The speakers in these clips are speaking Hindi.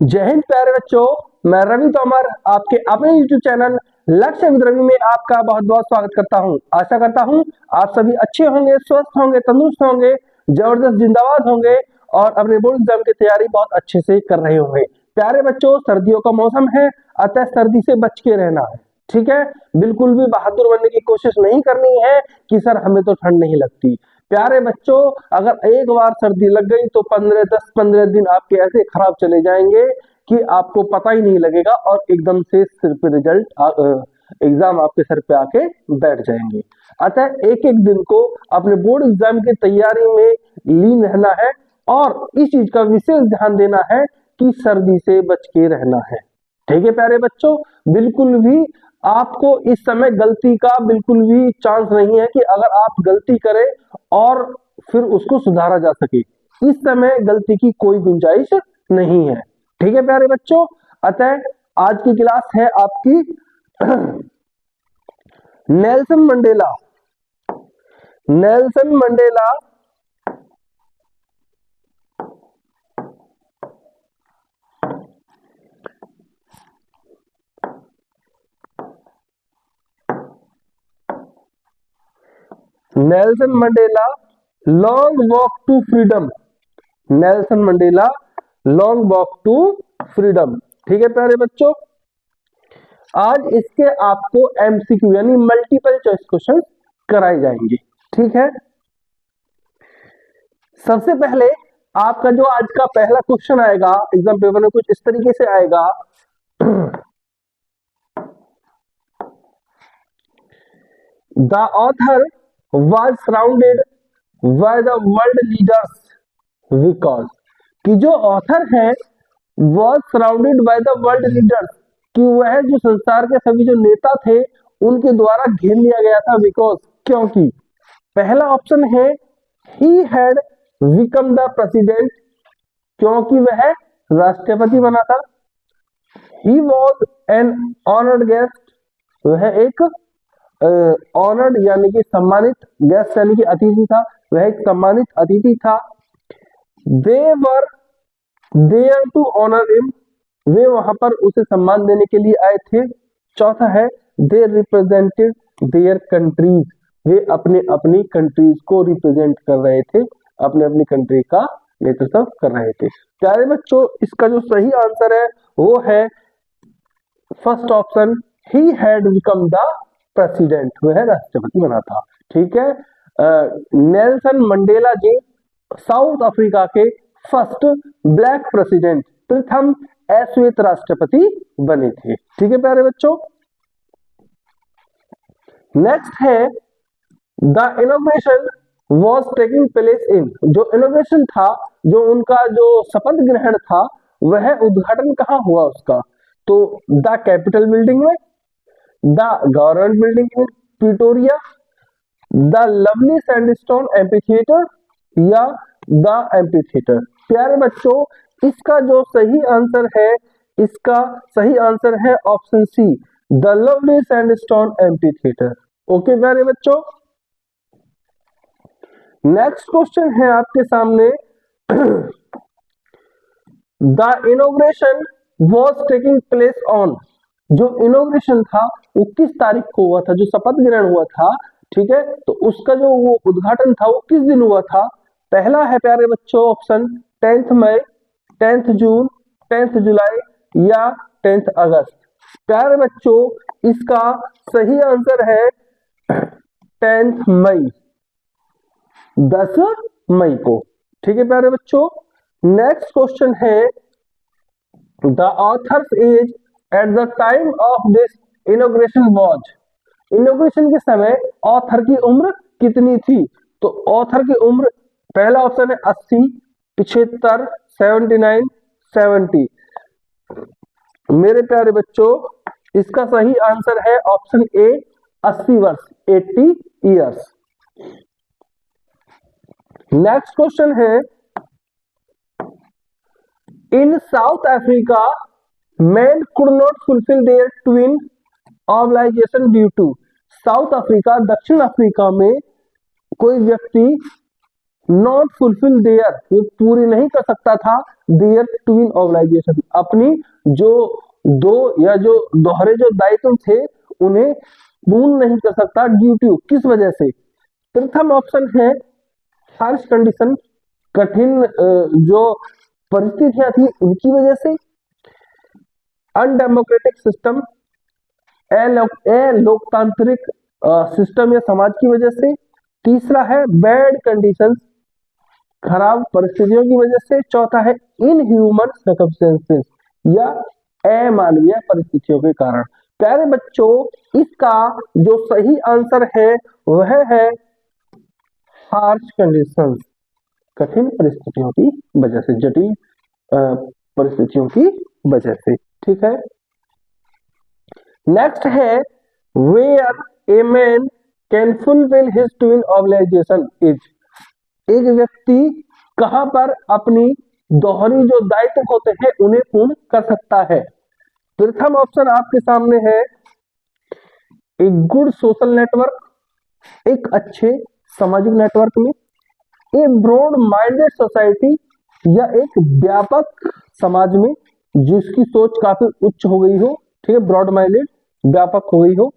जय हिंद प्यारे बच्चों, मैं रवि तोमर आपके अपने YouTube चैनल लक्ष्य विद रवि में आपका बहुत बहुत स्वागत करता हूं। आशा करता हूं आप सभी अच्छे होंगे, स्वस्थ होंगे, तंदुरुस्त होंगे, जबरदस्त जिंदाबाद होंगे और अपने बोर्ड एग्जाम की तैयारी बहुत अच्छे से कर रहे होंगे। प्यारे बच्चों, सर्दियों का मौसम है, अतः सर्दी से बच के रहना है। ठीक है, बिल्कुल भी बहादुर बनने की कोशिश नहीं करनी है कि सर हमें तो ठंड नहीं लगती। प्यारे बच्चों, अगर एक बार सर्दी लग गई तो 10-15 दिन आपके ऐसे खराब चले जाएंगे कि आपको पता ही नहीं लगेगा और एकदम से सिर पे रिजल्ट एग्जाम आपके सर पे आके बैठ जाएंगे। अतः एक एक दिन को अपने बोर्ड एग्जाम की तैयारी में लीन रहना है और इस चीज का विशेष ध्यान देना है कि सर्दी से बच के रहना है। ठीक है प्यारे बच्चों, बिल्कुल भी आपको इस समय गलती का बिल्कुल भी चांस नहीं है कि अगर आप गलती करें और फिर उसको सुधारा जा सके। इस समय गलती की कोई गुंजाइश नहीं है। ठीक है प्यारे बच्चों, अतः आज की क्लास है आपकी Nelson Mandela. Nelson Mandela Nelson Mandela long walk to freedom. Nelson Mandela long walk to freedom. ठीक है प्यारे बच्चों, आज इसके आपको एमसीक्यू यानी मल्टीपल चॉइस क्वेश्चन कराए जाएंगे। ठीक है, सबसे पहले आपका जो आज का पहला क्वेश्चन आएगा एग्जाम पेपर में कुछ इस तरीके से आएगा। The author was surrounded by the world leaders because कि जो ऑथर है was surrounded by the world leaders कि वह जो संसार के सभी जो नेता थे उनके द्वारा घेर लिया गया था। बिकॉज क्योंकि पहला ऑप्शन है he had become the president क्योंकि वह राष्ट्रपति बना था। he was an honored guest वह एक ऑनर्ड यानी कि सम्मानित, गेस्ट यानी कि अतिथि था, वह एक सम्मानित अतिथि था। They were there to honour him वे वहां पर उसे सम्मान देने के लिए आए थे। चौथा है दे रिप्रेजेंटेड देयर कंट्रीज वे अपने अपनी कंट्रीज को रिप्रेजेंट कर रहे थे, अपने अपनी कंट्री का नेतृत्व कर रहे थे। प्यारे बच्चों, इसका जो सही आंसर है वो है first option, he had become the president, वह राष्ट्रपति बना था। ठीक है, नेल्सन मंडेला जी साउथ अफ्रीका के फर्स्ट ब्लैक प्रेसिडेंट, प्रथम श्वेत राष्ट्रपति बने थे। ठीक है प्यारे बच्चों, नेक्स्ट है the inauguration was taking place in, जो इनोग्रेशन था, जो उनका जो शपथ ग्रहण था वह उद्घाटन कहाँ हुआ उसका, तो द कैपिटल बिल्डिंग में, the government building in Pretoria, the lovely sandstone amphitheatre या द एम्फीथिएटर। प्यारे बच्चों, इसका जो सही आंसर है, इसका सही आंसर है option C, the lovely sandstone amphitheatre. Okay प्यारे बच्चों, नेक्स्ट क्वेश्चन है आपके सामने the inauguration was taking place on, जो इनॉग्रेशन था वो किस तारीख को हुआ था, जो शपथ ग्रहण हुआ था। ठीक है, तो उसका जो वो उद्घाटन था वो किस दिन हुआ था। पहला है प्यारे बच्चों ऑप्शन 10 मई, 10 जून, 10 जुलाई या 10 अगस्त। प्यारे बच्चों, इसका सही आंसर है 10 मई, 10 मई को। ठीक है प्यारे बच्चों, नेक्स्ट क्वेश्चन है the authors age at the time of this inauguration was, inauguration के समय ऑथर की उम्र कितनी थी, तो ऑथर की उम्र पहला ऑप्शन है 80, 75, 79, 70। मेरे प्यारे बच्चों, इसका सही आंसर है ऑप्शन ए 80 वर्ष, 80 ईयर्स। नेक्स्ट क्वेश्चन है in South Africa men could not fulfill their twin obligation due to, South Africa दक्षिण अफ्रीका में कोई व्यक्ति नॉट फुलफिल देयर वो पूरी नहीं कर सकता था देयर ट्विन ऑब्लिगेशन, अपनी जो दो या जो दोहरे जो दायित्व थे उन्हें पूर्ण नहीं कर सकता ड्यू टू, किस वजह से? प्रथम ऑप्शन है हार्श कंडीशन, कठिन जो परिस्थितियां थी उनकी वजह से, अनडेमोक्रेटिक सिस्टम, लोकतांत्रिक सिस्टम या समाज की वजह से, तीसरा है बैड कंडीशंस, खराब परिस्थितियों की वजह से, चौथा है इनह्यूमन सर्कमस्टेंसेस या अमानवीय परिस्थितियों के कारण। प्यारे बच्चों, इसका जो सही आंसर है वह है हार्श कंडीशंस, कठिन परिस्थितियों की वजह से, जटिल परिस्थितियों की वजह से। ठीक है, नेक्स्ट है where a man can fulfil his twin obligation is, एक व्यक्ति कहां पर अपनी दोहरी जो दायित्व होते हैं उन्हें पूर्ण कर सकता है? प्रथम ऑप्शन आपके सामने है एक गुड सोशल नेटवर्क, एक अच्छे सामाजिक नेटवर्क में, ए ब्रॉड माइंडेड सोसाइटी या एक व्यापक समाज में जिसकी सोच काफी उच्च हो गई हो, ठीक है, ब्रॉड माइंडेड व्यापक हो गई हो,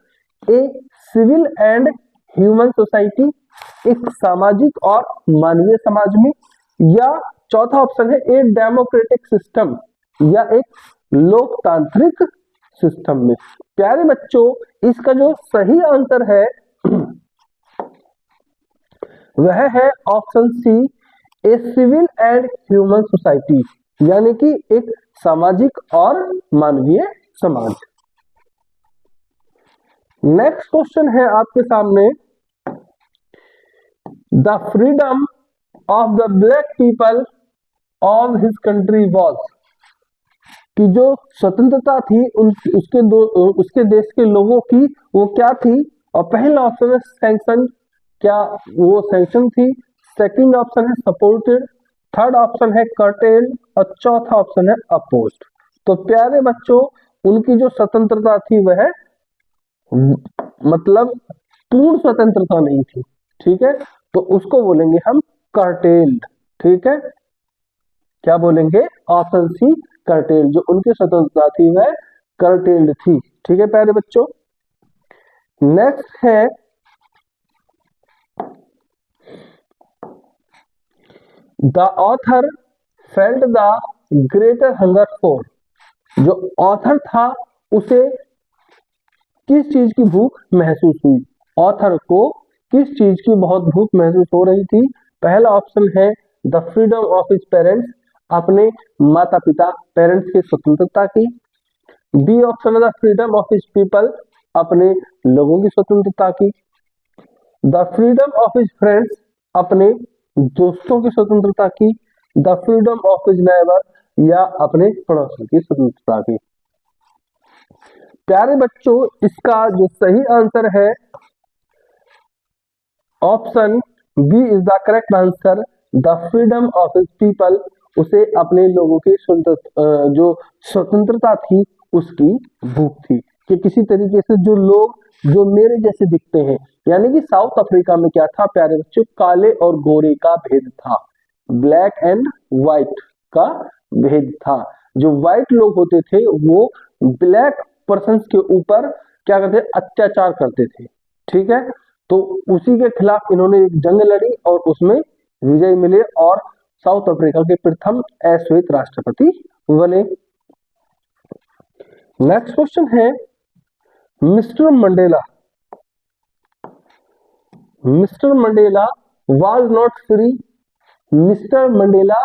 a civil and human society, एक सामाजिक और मानवीय समाज में, या चौथा ऑप्शन है ए डेमोक्रेटिक सिस्टम या एक लोकतांत्रिक सिस्टम में। प्यारे बच्चों, इसका जो सही आंसर है वह है option C, a civil and human society, यानी कि एक सामाजिक और मानवीय समाज। नेक्स्ट क्वेश्चन है आपके सामने, the freedom of the black people of his country was, कि जो स्वतंत्रता थी उसके देश के लोगों की वो क्या थी? और पहला ऑप्शन है सैंक्शन, क्या वो सैंक्शन थी? सेकंड ऑप्शन है सपोर्टेड, थर्ड ऑप्शन है कर्टेल्ड और चौथा ऑप्शन है अपोज्ड। तो प्यारे बच्चों, उनकी जो स्वतंत्रता थी वह मतलब पूर्ण स्वतंत्रता नहीं थी, ठीक है, तो उसको बोलेंगे हम कर्टेल्ड। ठीक है, क्या बोलेंगे? ऑप्शन सी कर्टेल्ड, जो उनकी स्वतंत्रता थी वह कर्टेल्ड थी। ठीक है प्यारे बच्चों, नेक्स्ट है the author felt the greater hunger for, जो ऑथर था उसे किस चीज की भूख महसूस हुई? ऑथर को किस चीज की बहुत भूख महसूस हो रही थी? पहला ऑप्शन है the freedom of his parents, अपने माता पिता पेरेंट्स की स्वतंत्रता की। बी ऑप्शन है the freedom of his people, अपने लोगों की स्वतंत्रता की। The freedom of his friends, अपने दोस्तों की स्वतंत्रता की। The freedom of his neighbour, या अपने पड़ोसी की स्वतंत्रता की। प्यारे बच्चों, इसका जो सही आंसर है option B is the correct answer, the freedom of his people, उसे अपने लोगों की जो स्वतंत्रता थी उसकी भूख थी, कि किसी तरीके से जो लोग जो मेरे जैसे दिखते हैं, यानी कि साउथ अफ्रीका में क्या था प्यारे बच्चों? काले और गोरे का भेद था, ब्लैक एंड व्हाइट का भेद था। जो व्हाइट लोग होते थे वो ब्लैक पर्सन्स के ऊपर क्या करते? अत्याचार करते थे। ठीक है, तो उसी के खिलाफ इन्होंने एक जंग लड़ी और उसमें विजय मिले और साउथ अफ्रीका के प्रथम अश्वेत राष्ट्रपति बने। नेक्स्ट क्वेश्चन है mister Mandela, mister Mandela was not free, mister Mandela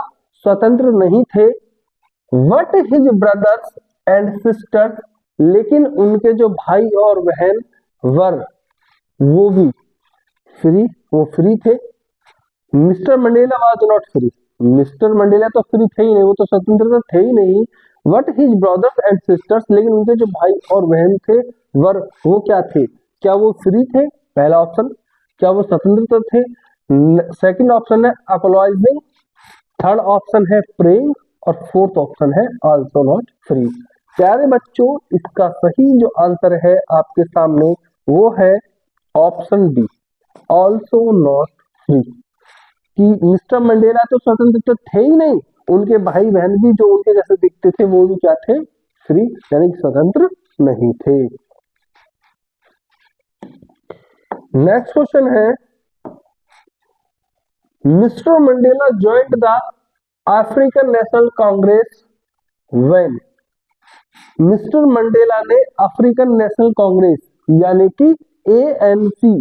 स्वतंत्र नहीं थे। What his brothers and sisters, लेकिन उनके जो भाई और बहन वर वो भी फ्री, वो फ्री थे। Mister Mandela was not free, mister Mandela तो फ्री थे ही नहीं, वो तो स्वतंत्र तो थे ही नहीं। What his brothers and sisters, लेकिन उनके जो भाई और बहन थे वर वो क्या थे? क्या वो फ्री थे? पहला ऑप्शन, क्या वो स्वतंत्र थे? सेकंड ऑप्शन है अपोलाइजिंग, थर्ड ऑप्शन है प्रेइंग और फोर्थ ऑप्शन है आल्सो नॉट फ्री। प्यारे बच्चों, इसका सही जो आंसर है आपके सामने वो है option D, also not free, कि मिस्टर मंडेला तो स्वतंत्र तो थे ही नहीं उनके भाई बहन भी जो उनके जैसे दिखते थे वो भी क्या थे, फ्री यानी कि स्वतंत्र नहीं थे। नेक्स्ट क्वेश्चन है, mister Mandela joint the African National Congress when. Mister Mandela ने अफ्रीकन नेशनल कांग्रेस यानी कि ANC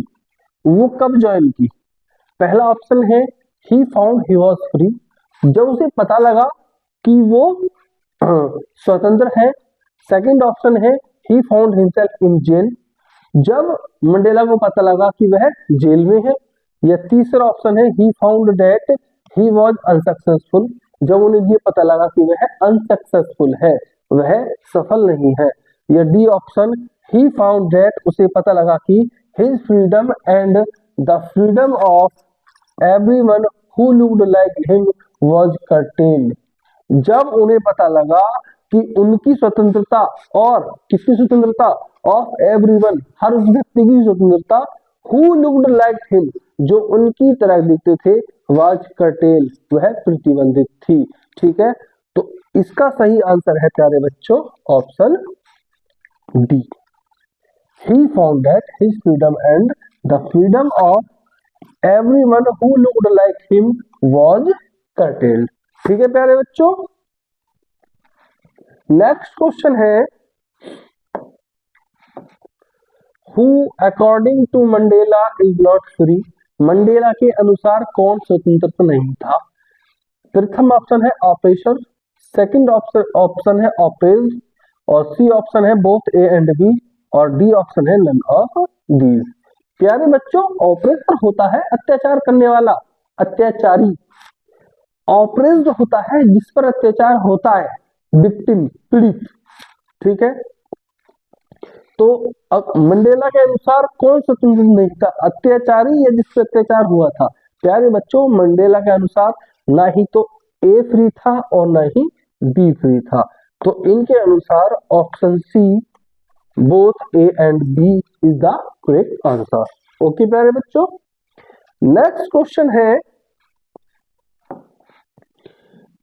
वो कब ज्वाइन की? पहला ऑप्शन है he found he was free, जब उसे पता लगा कि वो स्वतंत्र है। सेकंड ऑप्शन है he found himself in jail, जब मंडेला को पता लगा कि वह जेल में है। या तीसरा ऑप्शन है he found that he was unsuccessful, जब उन्हें ये पता लगा कि वह अनसक्सेसफुल है, वह सफल नहीं है। या D option he found that उसे पता लगा कि his freedom and the freedom of everyone who looked like him was curtailed, जब उन्हें पता लगा कि उनकी स्वतंत्रता और किसकी स्वतंत्रता, ऑफ एवरीवन हर उस व्यक्ति की स्वतंत्रता, हु लुक्ड लाइक हिम जो उनकी तरह दिखते थे, वाज curtailed वह प्रतिबंधित थी। ठीक है, तो इसका सही आंसर है प्यारे बच्चों option D, he found that his freedom and the freedom of everyone who looked like him was curtailed। ठीक है प्यारे बच्चों, नेक्स्ट क्वेश्चन है, who according to Mandela is not free। Mandela के अनुसार कौन स्वतंत्र नहीं था? प्रथम ऑप्शन है ऑपरेशन, सेकंड ऑप्शन है ऑपेज, और सी ऑप्शन है बोथ ए एंड बी, और डी ऑप्शन है नन ऑफ दीज। प्यारे बच्चों, ऑपरेशन होता है अत्याचार करने वाला, अत्याचारी। ऑपरेस्ड होता है जिस पर अत्याचार होता है, विक्टिम पीड़ित। ठीक है, तो मंडेला के अनुसार कौन स्वतंत्र नहीं था, अत्याचारी या जिस पर अत्याचार हुआ था? प्यारे बच्चों, मंडेला के अनुसार ना ही तो ए फ्री था और ना ही बी फ्री था, तो इनके अनुसार option C both A and B is the correct answer. Okay प्यारे बच्चों, नेक्स्ट क्वेश्चन है,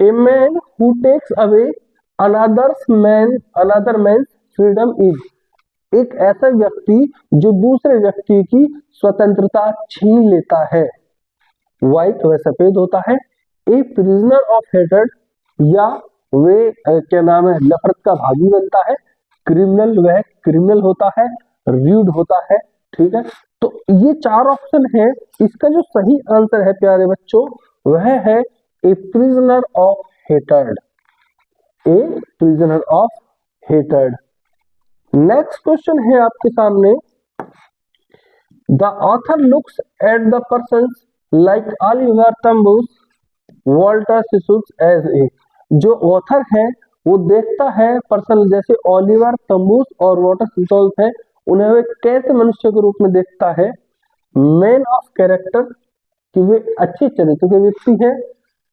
a man who takes away another man freedom is. एक ऐसा व्यक्ति जो दूसरे व्यक्ति की स्वतंत्रता छीन लेता है, व्हाइट वह सफेद होता है। ए प्रिजनर ऑफ हेटेड, या वे क्या नाम है नफरत का भागी बनता है। क्रिमिनल वह क्रिमिनल होता है, र्यूड होता है। ठीक है, तो ये चार ऑप्शन है, इसका जो सही आंसर है प्यारे बच्चों वह है a prisoner of hated, a prisoner of hated. Next question है आपके सामने, the author looks at the persons like Oliver टम्बूस वॉल्टर सिसुक्स एज ए। जो ऑथर है वो देखता है पर्सन जैसे ऑलिवर टम्बूस और वॉल्टर सिसुक्स है, उन्हें वे कैसे मनुष्य के रूप में देखता है? मैन ऑफ कैरेक्टर, कि वे अच्छे चरित्र के व्यक्ति हैं।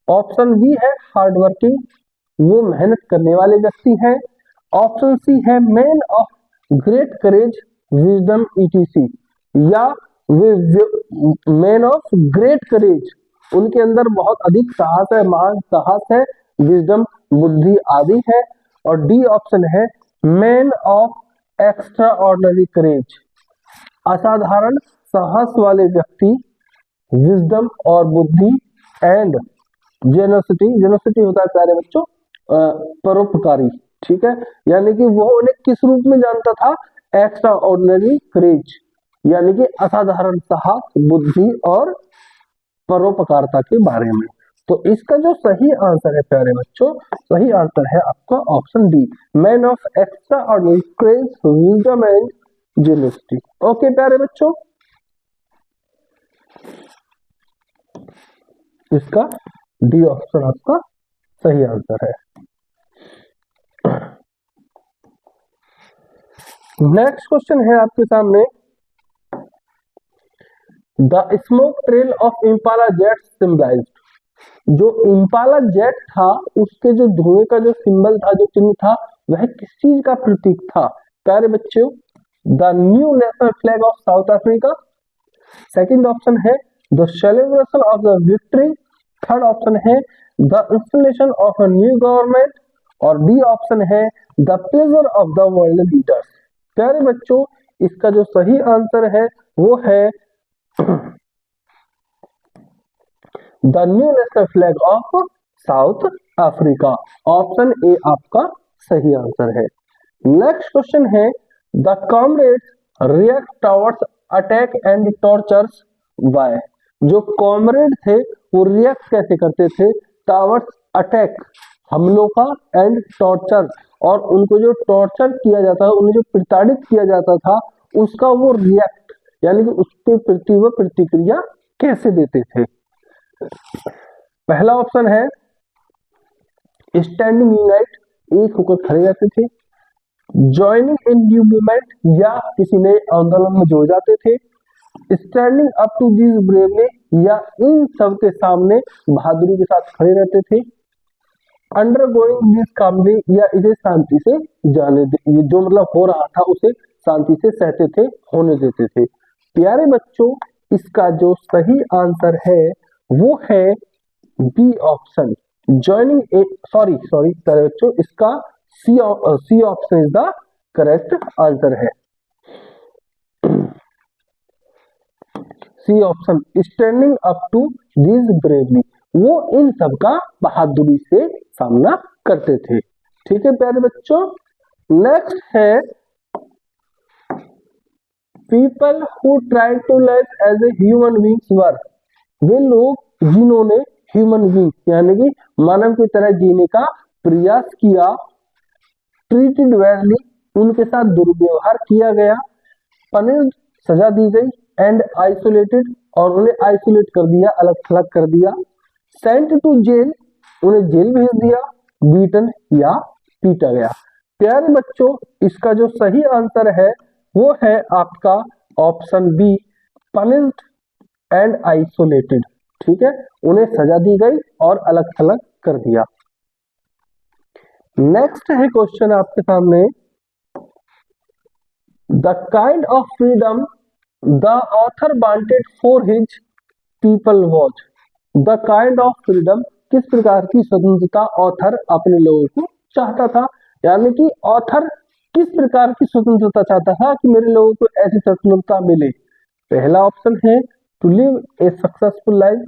ऑप्शन बी है हार्ड वर्किंग, वो मेहनत करने वाले व्यक्ति हैं। ऑप्शन सी है man of great courage wisdom etc, या वे मैन ऑफ ग्रेट करेज, उनके अंदर बहुत अधिक साहस है, महान साहस है, विजडम बुद्धि आदि है। और डी ऑप्शन है मैन ऑफ एक्स्ट्रा ऑर्डिनरी करेज, असाधारण साहस वाले व्यक्ति, विजडम और बुद्धि, एंड जेनोसिटी होता है प्यारे बच्चों परोपकारी। ठीक है, यानी कि वो उन्हें किस रूप में जानता था? एक्स्ट्रा ऑर्डिनरी करेज, यानी कि असाधारण साहस, बुद्धि और परोपकारिता के बारे में। तो इसका जो सही आंसर है प्यारे बच्चों, सही आंसर है आपका option D, man of extraordinary courage wisdom and generosity. Okay प्यारे बच्चों, इसका डी ऑप्शन आपका सही आंसर है। नेक्स्ट क्वेश्चन है आपके सामने, the smoke trail of Impala jet symbolized. जो इम्पाला जेट था उसके जो धुएं का जो सिंबल था, जो चिन्ह था, वह किस चीज का प्रतीक था? प्यारे बच्चों, the new national flag of South Africa. Second option है the celebration of the victory. Third option है the installation of a new government, और डी ऑप्शन है the pleasure of the world leaders. प्यारे बच्चों, इसका जो सही आंसर है वो है the new national flag of South Africa. Option A आपका सही आंसर है। नेक्स्ट क्वेश्चन है the comrades react towards attack and tortures bye. जो कॉमरेड थे वो रिएक्ट कैसे करते थे टॉवर्ड्स अटैक, हमलों का, एंड टॉर्चर, और उनको जो टॉर्चर किया जाता है, उन्हें जो प्रताड़ित किया जाता था, उसका वो रिएक्ट यानी कि उस पर प्रतिक्रिया कैसे देते थे। पहला ऑप्शन है स्टैंडिंग यूनाइट, एक होकर खड़े रहते थे, ज्वाइनिंग इन न्यू मूवमेंट, या किसी नए आंदोलन में जुड़ जाते थे, standing up to this bravely, या इन सब के सामने बहादुरी के साथ खड़े रहते थे, अंडरगोइंग दिस कामली, या इसे शांति से जाने दे, जो मतलब हो रहा था उसे शांति से सहते थे, होने देते थे। प्यारे बच्चों, इसका जो सही आंसर है वो है B option, joining A, sorry प्यारे बच्चों, इसका C option is the correct answer है। C option, standing up to this bravely, वो इन सब का बहादुरी से सामना करते थे। ठीक है प्यारे बच्चों। नेक्स्ट है people who try to live as a human beings were. वे लोग जिन्होंने ह्यूमन बींग यानी कि मानव की तरह जीने का प्रयास किया, ट्रीटेड बैडली, उनके साथ दुर्व्यवहार किया गया, पनिश्ड, सजा दी गई, एंड आइसोलेटेड, और उन्हें आइसोलेट कर दिया, अलग थलग कर दिया, सेंट टू जेल, उन्हें जेल भेज दिया, बीटन, या पीटा गया। प्यारे बच्चों, इसका जो सही आंसर है वो है आपका option B, punished and isolated. ठीक है, उन्हें सजा दी गई और अलग थलग कर दिया। नेक्स्ट है क्वेश्चन आपके सामने, the kind of freedom the author wanted for his people was. The kind of freedom, किस प्रकार की स्वतंत्रता ऑथर अपने लोगों को चाहता था, यानी कि ऑथर किस प्रकार की स्वतंत्रता चाहता था कि मेरे लोगों को ऐसी स्वतंत्रता मिले। पहला ऑप्शन है to live a successful life,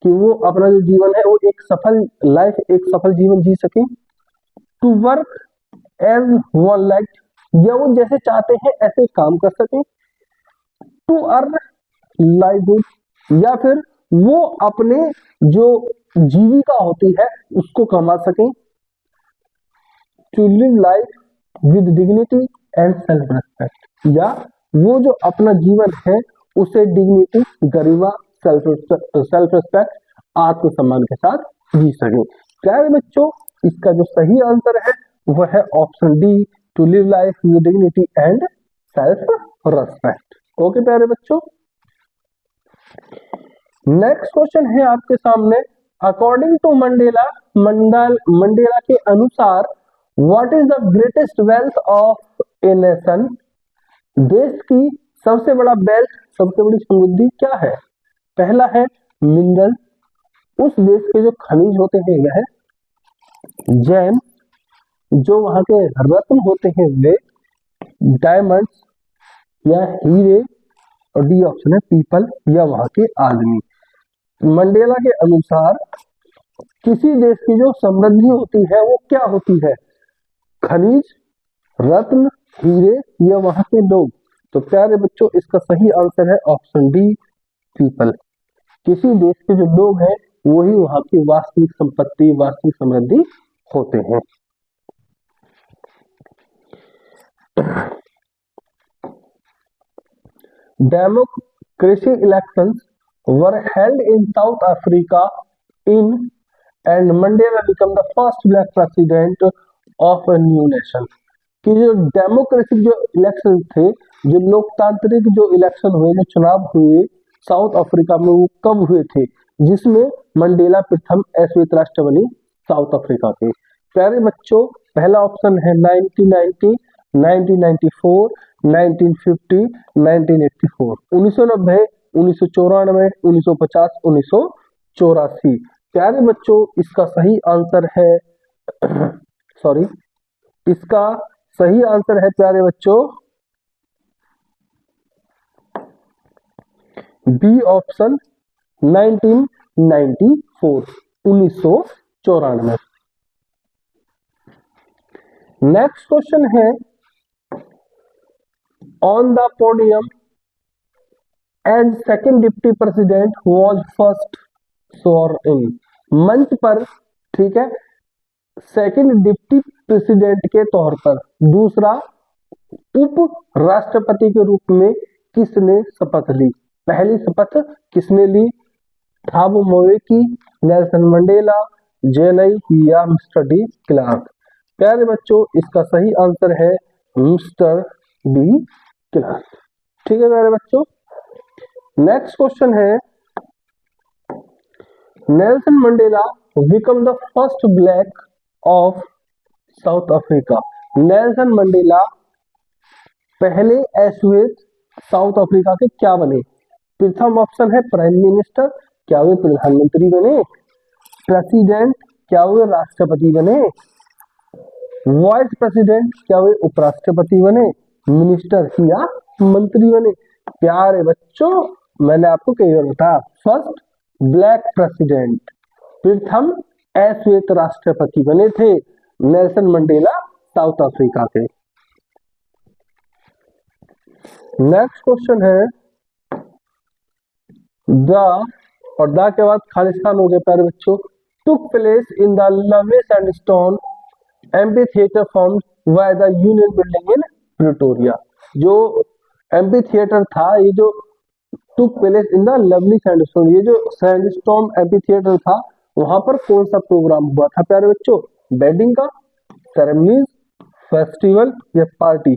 कि वो अपना जो जीवन है वो एक सफल लाइफ, एक सफल जीवन जी सके, to work as one like, या वो जैसे चाहते हैं ऐसे काम कर सके, टू अर्न लाइवहुड, या फिर वो अपने जो जीविका होती है उसको कमा सके, to live life with dignity and self respect, या वो जो अपना जीवन है उसे डिग्निटी, गरिमा, सेल्फ रेस्पेक्ट, आत्मसम्मान के साथ जी सके। प्यारे बच्चों, इसका जो सही आंसर है वह है option D, to live life with dignity and self respect. Okay प्यारे बच्चों। नेक्स्ट क्वेश्चन है आपके सामने, अकॉर्डिंग टू मंडेला के अनुसार what is the greatest wealth of a nation. देश की सबसे बड़ा वेल्थ, सबसे बड़ी समृद्धि क्या है। पहला है मिनरल, उस देश के जो खनिज होते हैं वह, जैम, जो वहां के रत्न होते हैं वे, डायमंड्स या हीरे, और डी ऑप्शन है पीपल या वहां के आदमी। मंडेला के अनुसार किसी देश की जो समृद्धि होती है वो क्या होती है, खनिज, रत्न, हीरे, या वहां के लोग। तो प्यारे बच्चों, इसका सही आंसर है ऑप्शन डी, पीपल। किसी देश के जो लोग हैं वही वहां की वास्तविक संपत्ति, वास्तविक समृद्धि होते हैं। Democracy elections were held in South Africa in and Mandela became the first black president of a new nation। कि जो डेमोक्रेटिक जो इलेक्शन थे, जो लोकतांत्रिक जो इलेक्शन हुए, जो चुनाव हुए साउथ अफ्रीका में, वो कब हुए थे, जिसमें मंडेला प्रथम श्वेत राष्ट्र बनी साउथ अफ्रीका के। प्यारे बच्चों, पहला ऑप्शन है 1990, 1994, 1950, 1984, 1990, 1994, 1950, 1984। प्यारे बच्चों इसका सही आंसर है सॉरी, इसका सही आंसर है प्यारे बच्चों बी ऑप्शन 1994, 1994। नेक्स्ट क्वेश्चन है on the podium as second deputy president was first sworn in. मंच पर, ठीक है, सेकंड डिप्टी प्रेसिडेंट के तौर पर दूसरा उप राष्ट्रपति के रूप में किसने शपथ ली? पहली शपथ किसने ली? थाबो म्बेकी, नेल्सन मंडेला, जेनई या मिस्टर डी क्लार्क? प्यारे बच्चों इसका सही आंसर है मिस्टर डी क्लार्क। ठीक है प्यारे बच्चों। नेक्स्ट क्वेश्चन है Nelson Mandela become the first black of South Africa. Nelson Mandela पहले एश्वेत साउथ अफ्रीका के क्या बने? प्रथम ऑप्शन है प्राइम मिनिस्टर, क्या वे प्रधानमंत्री बने? प्रेसिडेंट, क्या वे राष्ट्रपति बने? वाइस प्रेसिडेंट, क्या वे उपराष्ट्रपति बने? मिनिस्टर या मंत्री बने? प्यारे बच्चों मैंने आपको कई बार बताया, फर्स्ट ब्लैक प्रेसिडेंट, प्रथम अश्वेत राष्ट्रपति बने थे नेल्सन मंडेला साउथ अफ्रीका के। नेक्स्ट क्वेश्चन है द, और द के बाद खालिस्तान हो गया प्यारे बच्चों, took place in the lovely sandstone amphi theatre formed by the union building in Pretoria. जो एम्पी थिएटर था, ये जो took place in the lovely sandstone, ये जो सैंडस्टोन एम्पी थिएटर था, वहां पर कौन सा प्रोग्राम हुआ था प्यारे बच्चों? वेडिंग का, सेरेमनीज, फेस्टिवल या पार्टी?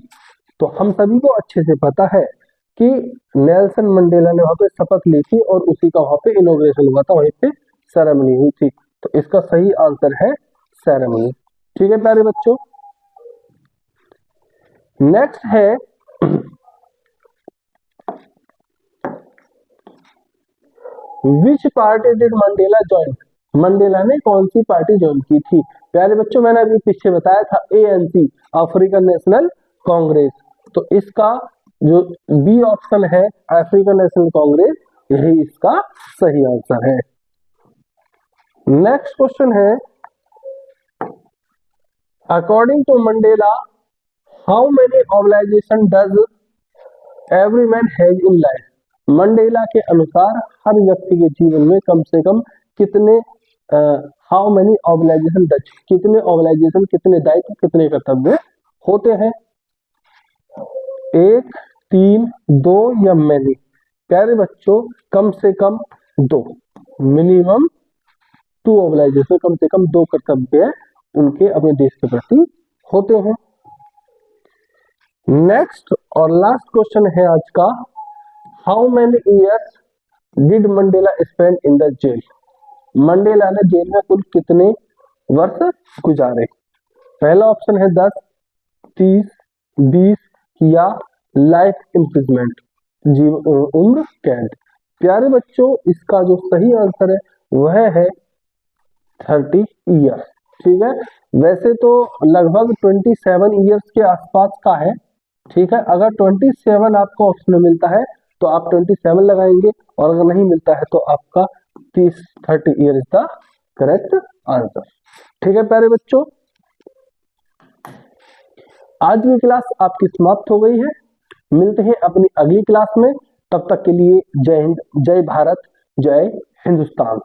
तो हम सभी को अच्छे से पता है कि नेल्सन मंडेला ने वहां पे शपथ ली थी और उसी का वहां पे इनॉग्रेशन हुआ था, वहीं पे सेरेमनी हुई थी। तो इसका सही आंसर है सेरेमनी। ठीक है प्यारे बच्चों। नेक्स्ट है विच party did Mandela join? Mandela ने कौन सी पार्टी ज्वाइन की थी? प्यारे बच्चों मैंने अभी पीछे बताया था ANC, अफ्रीकन नेशनल कांग्रेस। तो इसका जो बी ऑप्शन है अफ्रीकन नेशनल कांग्रेस, यही इसका सही आंसर है। नेक्स्ट क्वेश्चन है according to Mandela how many organization does every man has in life? Mandela के अनुसार हर व्यक्ति के जीवन में कम से कम कितने हाउ मेनी ऑर्गेनाइजेशन डज, कितने ऑर्गेनाइजेशन, कितने दायित्व, कितने कर्तव्य होते हैं? 1, 3, 2 या मैनी? प्यारे बच्चों कम से कम 2, मिनिमम 2 ऑर्गेनाइजेशन, कम से कम 2 कर्तव्य उनके अपने देश के प्रति होते हैं। नेक्स्ट और लास्ट क्वेश्चन है आज का, how many years did Mandela spend in the jail? Mandela ने जेल में कुल कितने वर्ष गुजारे? पहला ऑप्शन है 10, 30, 20 या लाइफ इम्प्रिजमेंट, उम्र कैद। प्यारे बच्चों इसका जो सही आंसर है वह है 30 ईयर्स। ठीक है, वैसे तो लगभग 27 ईयर्स के आसपास का है। ठीक है, अगर 27 आपको ऑप्शन में मिलता है तो आप 27 लगाएंगे, और अगर नहीं मिलता है तो आपका 30 year is the correct answer. ठीक है प्यारे बच्चों, आज की क्लास आपकी समाप्त हो गई है। मिलते हैं अपनी अगली क्लास में, तब तक के लिए जय हिंद, जय भारत, जय हिंदुस्तान।